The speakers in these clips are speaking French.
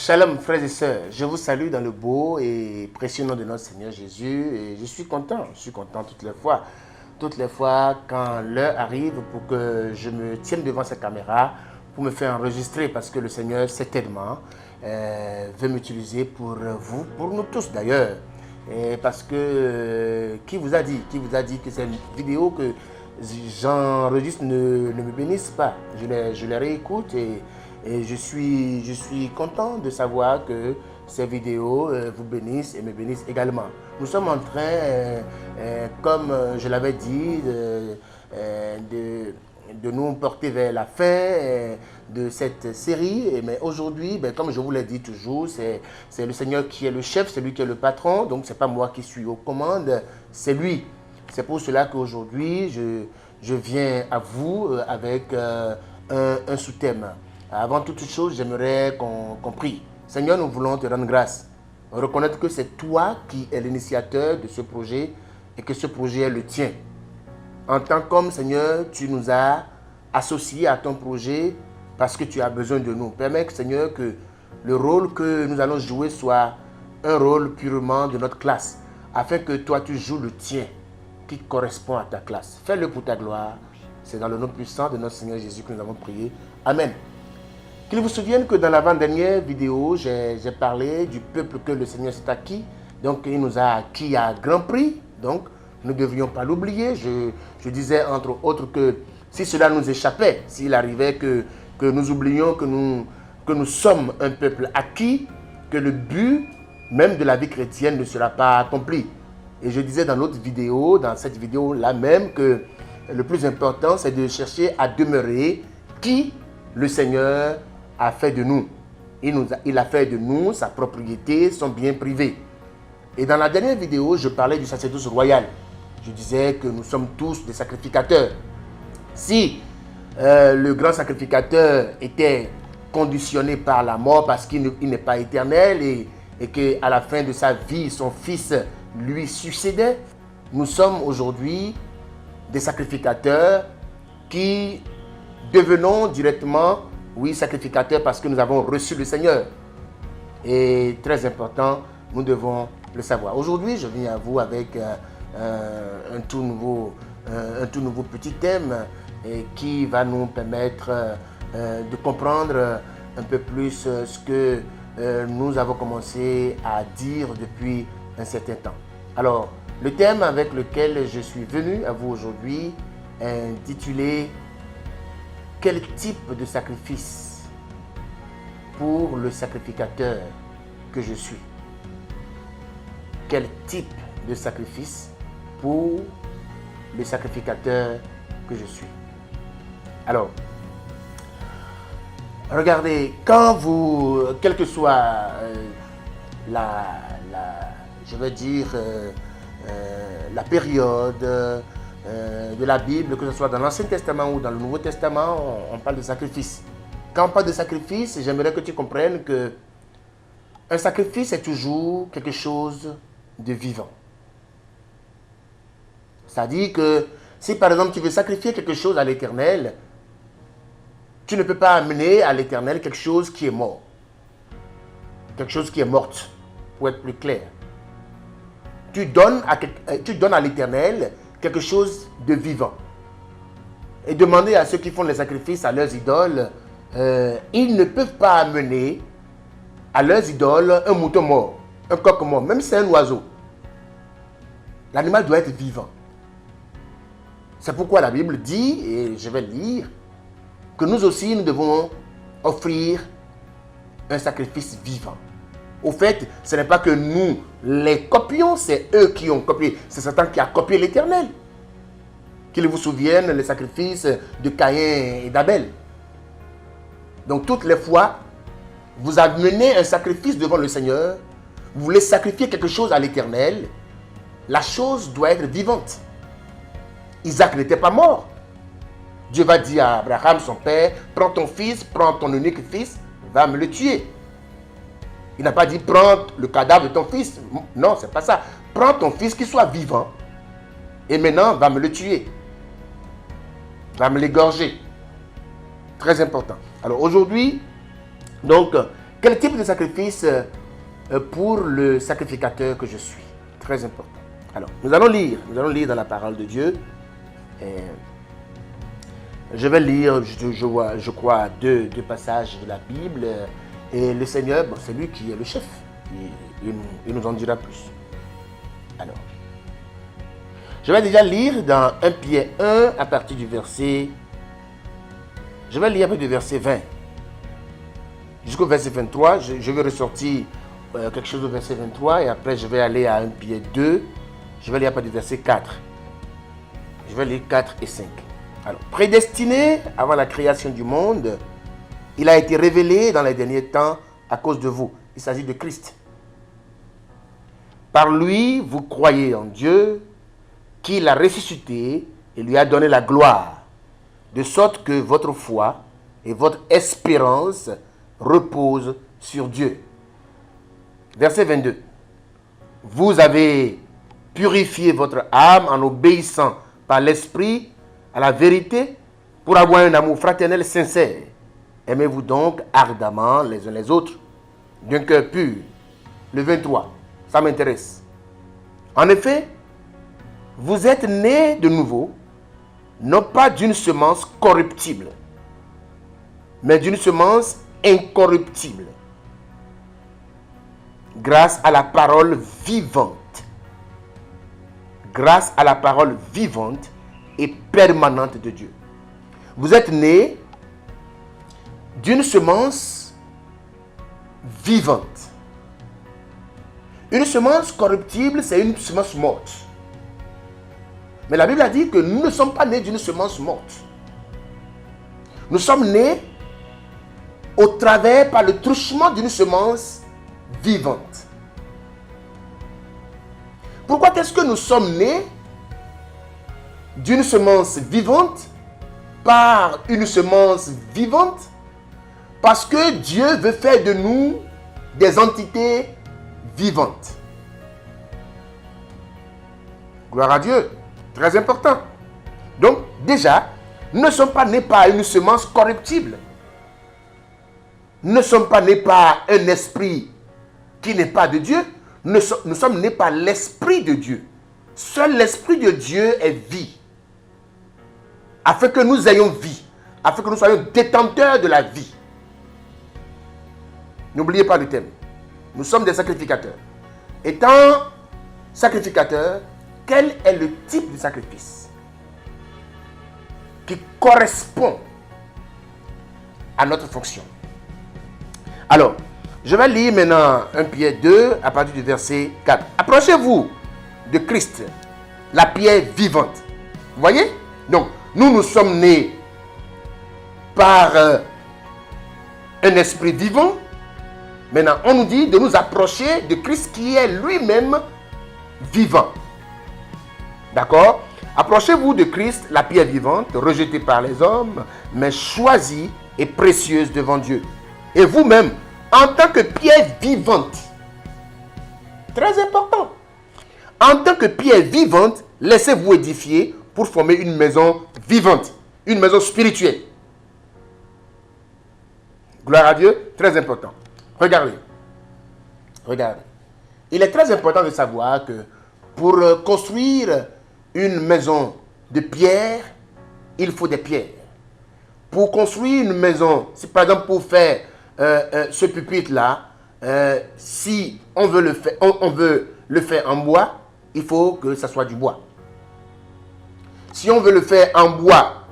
Shalom frères et sœurs, je vous salue dans le beau et précieux nom de notre Seigneur Jésus et je suis content toutes les fois quand l'heure arrive pour que je me tienne devant cette caméra pour me faire enregistrer parce que le Seigneur certainement veut m'utiliser pour vous, pour nous tous d'ailleurs. Et parce que qui vous a dit que cette vidéo que j'enregistre ne me bénisse pas? Je les réécoute et je suis content de savoir que ces vidéos vous bénissent et me bénissent également. Nous sommes en train, comme je l'avais dit, de nous porter vers la fin de cette série. Mais aujourd'hui, comme je vous l'ai dit toujours, c'est le Seigneur qui est le chef, c'est lui qui est le patron. Donc, ce n'est pas moi qui suis aux commandes, c'est lui. C'est pour cela qu'aujourd'hui, je viens à vous avec un sous-thème. Avant toute chose, j'aimerais qu'on prie. Seigneur, nous voulons te rendre grâce. Reconnaître que c'est toi qui es l'initiateur de ce projet et que ce projet est le tien. En tant qu'homme, Seigneur, tu nous as associés à ton projet parce que tu as besoin de nous. Permets, Seigneur, que le rôle que nous allons jouer soit un rôle purement de notre classe, afin que toi, tu joues le tien qui correspond à ta classe. Fais-le pour ta gloire. C'est dans le nom puissant de notre Seigneur Jésus que nous avons prié. Amen. Qu'il vous souvienne que dans l'avant-dernière vidéo, j'ai parlé du peuple que le Seigneur s'est acquis. Donc, il nous a acquis à grand prix. Donc, nous ne devrions pas l'oublier. Je disais, entre autres, que si cela nous échappait, s'il arrivait que nous oublions que nous sommes un peuple acquis, que le but même de la vie chrétienne ne sera pas accompli. Et je disais dans l'autre vidéo, dans cette vidéo-là même, que le plus important, c'est de chercher à demeurer qui le Seigneur a fait de nous. Il a fait de nous sa propriété, son bien privé. Et dans la dernière vidéo, je parlais du sacerdoce royal. Je disais que nous sommes tous des sacrificateurs. Si le grand sacrificateur était conditionné par la mort parce qu'il n'est pas éternel et qu'à la fin de sa vie, son fils lui succédait, nous sommes aujourd'hui des sacrificateurs qui devenons directement, oui, sacrificateurs parce que nous avons reçu le Seigneur. Et très important, nous devons le savoir. Aujourd'hui, je viens à vous avec un tout nouveau petit thème qui va nous permettre de comprendre un peu plus ce que nous avons commencé à dire depuis un certain temps. Alors, le thème avec lequel je suis venu à vous aujourd'hui est intitulé « Quel type de sacrifice pour le sacrificateur que je suis ?» Quel type de sacrifice pour le sacrificateur que je suis? Alors, regardez, quand vous, quelle que soit je veux dire, la période de la Bible, que ce soit dans l'Ancien Testament ou dans le Nouveau Testament, on parle de sacrifice. Quand on parle de sacrifice, j'aimerais que tu comprennes que un sacrifice est toujours quelque chose de vivant. C'est-à-dire que si par exemple tu veux sacrifier quelque chose à l'Éternel, tu ne peux pas amener à l'Éternel quelque chose qui est mort. Quelque chose qui est morte, pour être plus clair. Tu donnes à l'Éternel quelque chose de vivant. Et demander à ceux qui font les sacrifices à leurs idoles, ils ne peuvent pas amener à leurs idoles un mouton mort, un coq mort, même si c'est un oiseau. L'animal doit être vivant. C'est pourquoi la Bible dit, et je vais lire, que nous aussi nous devons offrir un sacrifice vivant. Au fait, ce n'est pas que nous les copions, c'est eux qui ont copié. C'est Satan qui a copié l'Éternel. Qu'il vous souvienne les sacrifices de Caïn et d'Abel. Donc toutes les fois, vous amenez un sacrifice devant le Seigneur, vous voulez sacrifier quelque chose à l'Éternel, la chose doit être vivante. Isaac n'était pas mort. Dieu va dire à Abraham, son père, prends ton fils, prends ton unique fils, va me le tuer. Il n'a pas dit, prends le cadavre de ton fils. Non, c'est pas ça. Prends ton fils qui soit vivant et maintenant, va me le tuer. Va me l'égorger. Très important. Alors aujourd'hui, donc, Quel type de sacrifice pour le sacrificateur que je suis? Très important. Alors, nous allons lire dans la parole de Dieu. Je vais lire, je crois, deux passages de la Bible. Et le Seigneur, bon, c'est lui qui est le chef. Il nous en dira plus. Alors, je vais déjà lire dans 1 Pierre 1 à partir du verset... Je vais lire du verset 20 jusqu'au verset 23. Je vais ressortir quelque chose au verset 23 et après je vais aller à 1 Pierre 2. Je vais lire à partir du verset 4. Je vais lire 4 et 5. Alors, prédestiné avant la création du monde, il a été révélé dans les derniers temps à cause de vous. Il s'agit de Christ. Par lui, vous croyez en Dieu, qui l'a ressuscité et lui a donné la gloire, de sorte que votre foi et votre espérance reposent sur Dieu. Verset 22. Vous avez purifié votre âme en obéissant par l'Esprit à la vérité pour avoir un amour fraternel sincère. Aimez-vous donc ardemment les uns les autres d'un cœur pur. Le 23, ça m'intéresse. En effet, vous êtes nés de nouveau, non pas d'une semence corruptible, mais d'une semence incorruptible, grâce à la parole vivante. Grâce à la parole vivante et permanente de Dieu. Vous êtes nés d'une semence vivante. Une semence corruptible, c'est une semence morte. Mais la Bible a dit que nous ne sommes pas nés d'une semence morte. Nous sommes nés au travers, par le truchement d'une semence vivante. Pourquoi est-ce que nous sommes nés d'une semence vivante, par une semence vivante? Parce que Dieu veut faire de nous des entités vivantes. Gloire à Dieu. Très important. Donc, déjà, nous ne sommes pas nés par une semence corruptible. Nous ne sommes pas nés par un esprit qui n'est pas de Dieu. Nous sommes nés par l'Esprit de Dieu. Seul l'Esprit de Dieu est vie. Afin que nous ayons vie. Afin que nous soyons détenteurs de la vie. N'oubliez pas le thème. Nous sommes des sacrificateurs. Étant sacrificateurs, quel est le type de sacrifice qui correspond à notre fonction? Alors, je vais lire maintenant 1 Pierre 2 à partir du verset 4. Approchez-vous de Christ, la pierre vivante. Vous voyez? Donc, nous sommes nés par un esprit vivant. Maintenant, on nous dit de nous approcher de Christ qui est lui-même vivant. D'accord? Approchez-vous de Christ, la pierre vivante, rejetée par les hommes, mais choisie et précieuse devant Dieu. Et vous-même, en tant que pierre vivante, très important, en tant que pierre vivante, laissez-vous édifier pour former une maison vivante, une maison spirituelle. Gloire à Dieu, très important. Regardez. Il est très important de savoir que pour construire une maison de pierre, il faut des pierres. Pour construire une maison, si par exemple pour faire ce pupitre-là, si on veut le faire en bois, il faut que ça soit du bois. Si on veut le faire en bois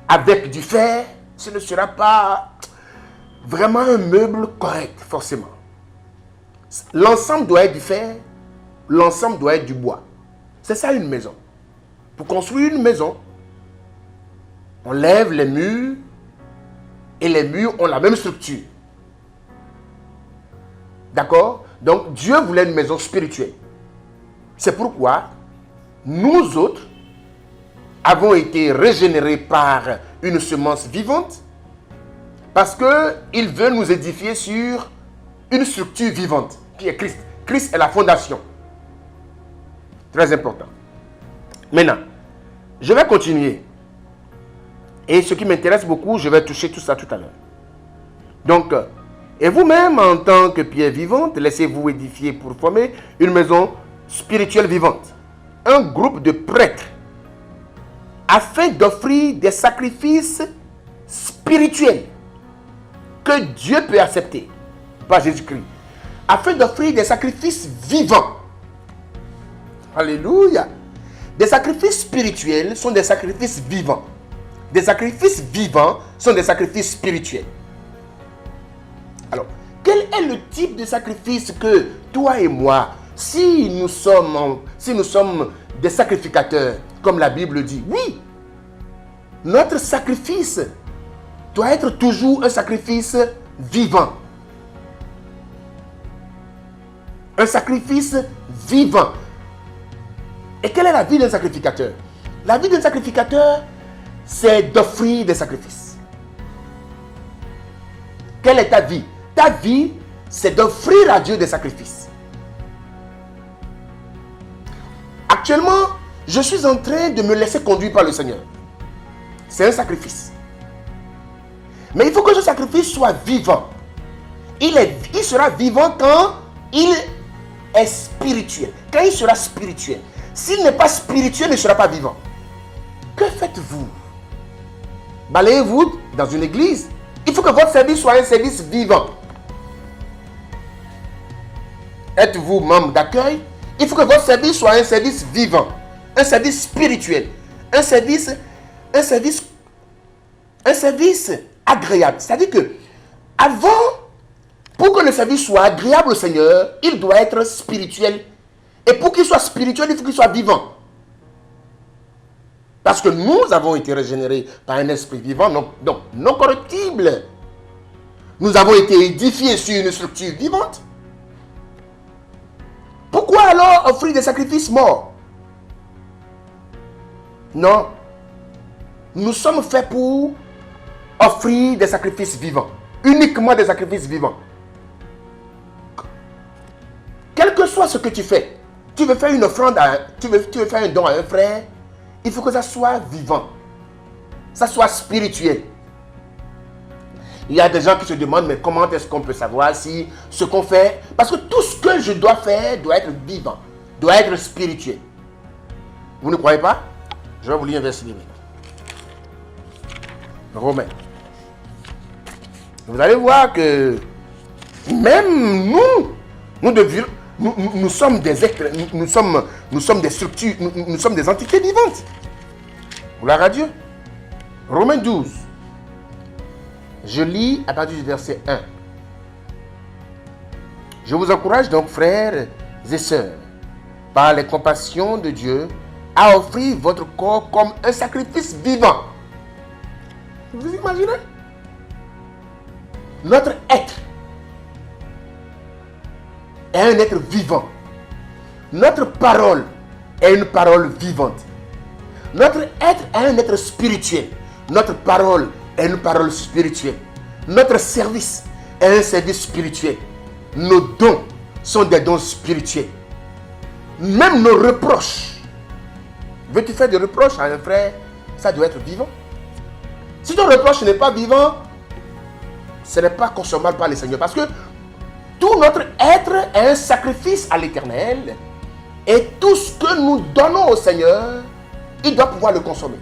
avec du fer, ce ne sera pas vraiment un meuble correct, forcément. L'ensemble doit être du fer, l'ensemble doit être du bois. C'est ça une maison. Pour construire une maison, on lève les murs et les murs ont la même structure. D'accord? Donc Dieu voulait une maison spirituelle. C'est pourquoi nous autres avons été régénérés par une semence vivante, parce qu'il veut nous édifier sur une structure vivante qui est Christ. Christ est la fondation. Très important. Maintenant, je vais continuer. Et ce qui m'intéresse beaucoup, je vais toucher tout ça tout à l'heure. Donc, Et vous-même, en tant que pierre vivante, laissez-vous édifier pour former une maison spirituelle vivante. Un groupe de prêtres afin d'offrir des sacrifices spirituels que Dieu peut accepter par Jésus-Christ. Afin d'offrir des sacrifices vivants. Alléluia. Des sacrifices spirituels sont des sacrifices vivants. Des sacrifices vivants sont des sacrifices spirituels. Alors, quel est le type de sacrifice que toi et moi, si nous sommes des sacrificateurs, comme la Bible dit, oui, notre sacrifice doit être toujours un sacrifice vivant. Un sacrifice vivant. Et quelle est la vie d'un sacrificateur? La vie d'un sacrificateur, c'est d'offrir des sacrifices. Quelle est ta vie? Ta vie, c'est d'offrir à Dieu des sacrifices. Actuellement, je suis en train de me laisser conduire par le Seigneur. C'est un sacrifice. Mais il faut que ce sacrifice soit vivant. Il sera vivant quand il est spirituel. Quand il sera spirituel. S'il n'est pas spirituel, il ne sera pas vivant. Que faites-vous? Balayez-vous dans une église? Il faut que votre service soit un service vivant. Êtes-vous membre d'accueil? Il faut que votre service soit un service vivant. Un service spirituel. Un service agréable. C'est-à-dire que, pour que le service soit agréable au Seigneur, il doit être spirituel. Et pour qu'il soit spirituel, il faut qu'il soit vivant. Parce que nous avons été régénérés par un esprit vivant, donc non corruptible. Nous avons été édifiés sur une structure vivante. Pourquoi alors offrir des sacrifices morts? Non. Nous sommes faits pour offrir des sacrifices vivants. Uniquement des sacrifices vivants. Quel que soit ce que tu fais, tu veux faire une offrande, tu veux faire un don à un frère, il faut que ça soit vivant. Ça soit spirituel. Il y a des gens qui se demandent, mais comment est-ce qu'on peut savoir si ce qu'on fait... Parce que tout ce que je dois faire doit être vivant, doit être spirituel. Vous ne croyez pas? Je vais vous lire un verset biblique. Romains. Vous allez voir que même nous sommes des êtres, nous sommes des structures, nous sommes des entités vivantes. Gloire à Dieu. Romains 12. Je lis à partir du verset 1. Je vous encourage donc, frères et sœurs, par les compassions de Dieu, à offrir votre corps comme un sacrifice vivant. Vous imaginez? Notre être est un être vivant. Notre parole est une parole vivante. Notre être est un être spirituel. Notre parole est une parole spirituelle. Notre service est un service spirituel. Nos dons sont des dons spirituels. Même nos reproches. Veux-tu faire des reproches à un frère? Ça doit être vivant. Si ton reproche n'est pas vivant, ce n'est pas consommable par le Seigneur. Parce que tout notre être est un sacrifice à l'Éternel. Et tout ce que nous donnons au Seigneur, il doit pouvoir le consommer.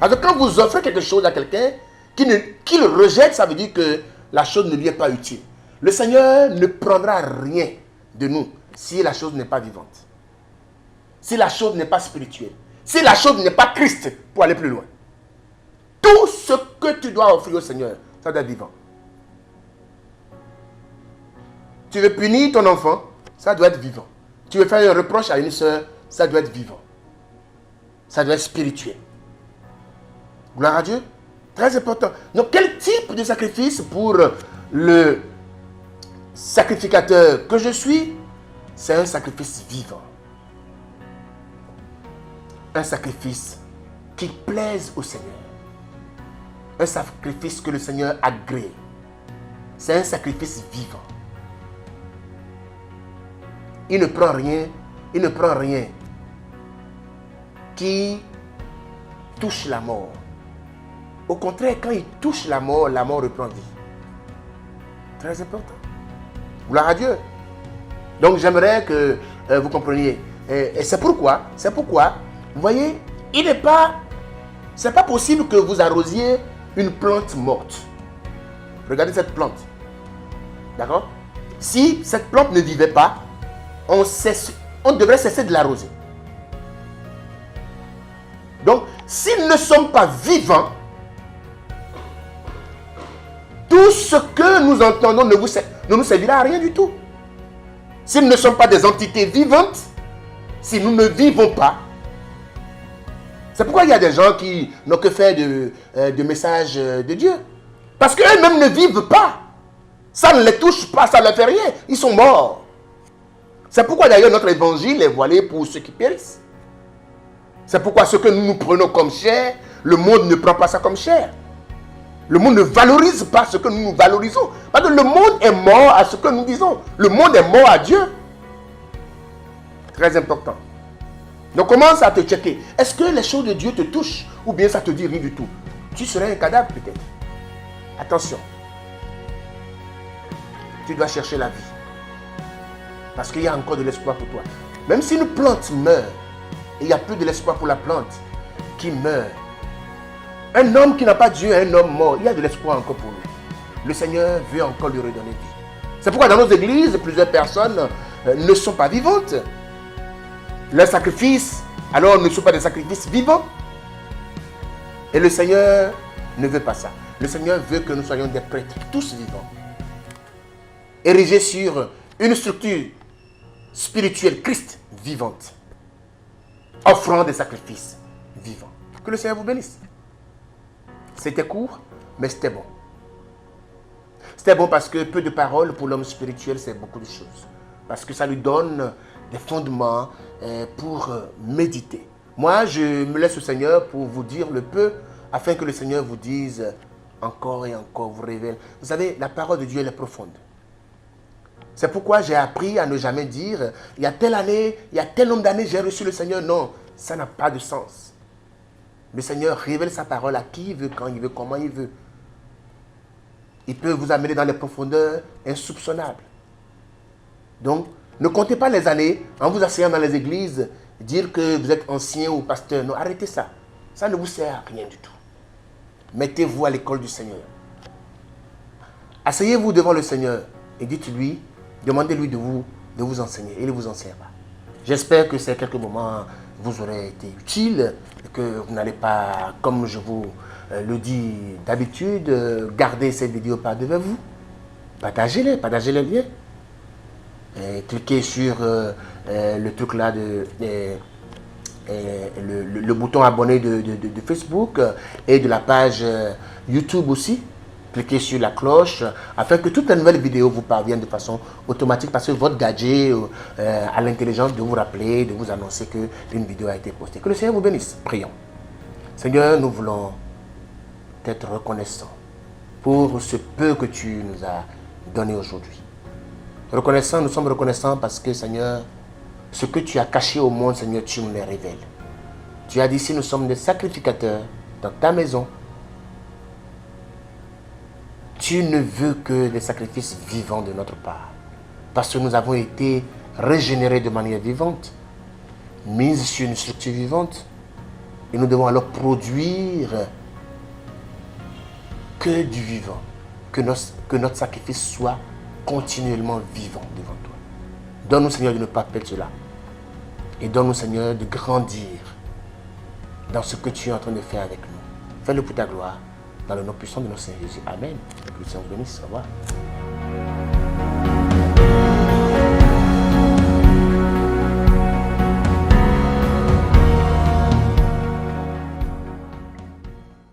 Alors quand vous offrez quelque chose à quelqu'un qui le rejette, ça veut dire que la chose ne lui est pas utile. Le Seigneur ne prendra rien de nous si la chose n'est pas vivante. Si la chose n'est pas spirituelle. Si la chose n'est pas Christ pour aller plus loin. Tout ce que tu dois offrir au Seigneur, ça doit être vivant. Tu veux punir ton enfant, ça doit être vivant. Tu veux faire un reproche à une soeur, ça doit être vivant. Ça doit être spirituel. Gloire à Dieu. Très important. Donc, quel type de sacrifice pour le sacrificateur que je suis? C'est un sacrifice vivant. Un sacrifice qui plaise au Seigneur. Un sacrifice que le Seigneur agrée. C'est un sacrifice vivant. Il ne prend rien qui touche la mort. Au contraire, quand il touche la mort reprend vie. Très important. Gloire à Dieu. Donc j'aimerais que vous compreniez. Et c'est pourquoi, vous voyez, c'est pas possible que vous arrosiez une plante morte. Regardez cette plante. D'accord? Si cette plante ne vivait pas, on devrait cesser de l'arroser. Donc, s'ils ne sont pas vivants, tout ce que nous entendons ne nous servira à rien du tout. S'ils ne sont pas des entités vivantes, si nous ne vivons pas, c'est pourquoi il y a des gens qui n'ont que fait de messages de Dieu. Parce qu'eux-mêmes ne vivent pas. Ça ne les touche pas, ça ne leur fait rien. Ils sont morts. C'est pourquoi d'ailleurs notre évangile est voilé pour ceux qui périssent. C'est pourquoi ce que nous prenons comme chair, le monde ne prend pas ça comme chair. Le monde ne valorise pas ce que nous valorisons. Parce que le monde est mort à ce que nous disons. Le monde est mort à Dieu. Très important. Donc commence à te checker. Est-ce que les choses de Dieu te touchent ou bien ça te dit rien du tout? Tu serais un cadavre peut-être. Attention. Tu dois chercher la vie. Parce qu'il y a encore de l'espoir pour toi. Même si une plante meurt, et il n'y a plus de l'espoir pour la plante qui meurt. Un homme qui n'a pas Dieu est un homme mort. Il y a de l'espoir encore pour lui. Le Seigneur veut encore lui redonner vie. C'est pourquoi dans nos églises, plusieurs personnes ne sont pas vivantes. Leurs sacrifices, alors, ne sont pas des sacrifices vivants. Et le Seigneur ne veut pas ça. Le Seigneur veut que nous soyons des prêtres, tous vivants. Érigés sur une structure spirituelle, Christ, vivante. Offrant des sacrifices vivants. Que le Seigneur vous bénisse. C'était court, mais c'était bon. C'était bon parce que peu de paroles pour l'homme spirituel, c'est beaucoup de choses. Parce que ça lui donne des fondements pour méditer. Moi, je me laisse au Seigneur pour vous dire le peu, afin que le Seigneur vous dise encore et encore, vous révèle. Vous savez, la parole de Dieu, elle est profonde. C'est pourquoi j'ai appris à ne jamais dire, il y a telle année, il y a tel nombre d'années, j'ai reçu le Seigneur. Non, ça n'a pas de sens. Le Seigneur révèle sa parole à qui il veut, quand il veut, comment il veut. Il peut vous amener dans les profondeurs insoupçonnables. Donc, ne comptez pas les années en vous asseyant dans les églises, dire que vous êtes ancien ou pasteur. Non, arrêtez ça. Ça ne vous sert à rien du tout. Mettez-vous à l'école du Seigneur. Asseyez-vous devant le Seigneur et dites-lui, demandez-lui de vous enseigner. Il ne vous enseignera. J'espère que ces quelques moments vous auraient été utiles et que vous n'allez pas, comme je vous le dis d'habitude, garder ces vidéos par devant vous. Partagez-les liens. Et cliquez sur le truc là, le bouton abonné de Facebook et de la page YouTube aussi. Cliquez sur la cloche afin que toutes les nouvelles vidéos vous parviennent de façon automatique parce que votre gadget a l'intelligence de vous rappeler, de vous annoncer qu'une vidéo a été postée. Que le Seigneur vous bénisse. Prions. Seigneur, nous voulons être reconnaissants pour ce peu que tu nous as donné aujourd'hui. Reconnaissants, nous sommes reconnaissants parce que, Seigneur, ce que tu as caché au monde, Seigneur, tu nous les révèles. Tu as dit, si nous sommes des sacrificateurs dans ta maison, tu ne veux que des sacrifices vivants de notre part. Parce que nous avons été régénérés de manière vivante, mis sur une structure vivante. Et nous devons alors produire que du vivant. Que notre sacrifice soit continuellement vivant devant toi. Donne-nous, Seigneur, de ne pas perdre cela. Et donne-nous, Seigneur, de grandir dans ce que tu es en train de faire avec nous. Fais-le pour ta gloire. Dans le nom puissant de notre Seigneur Jésus. Amen. Que le Seigneur vous bénisse. Au revoir.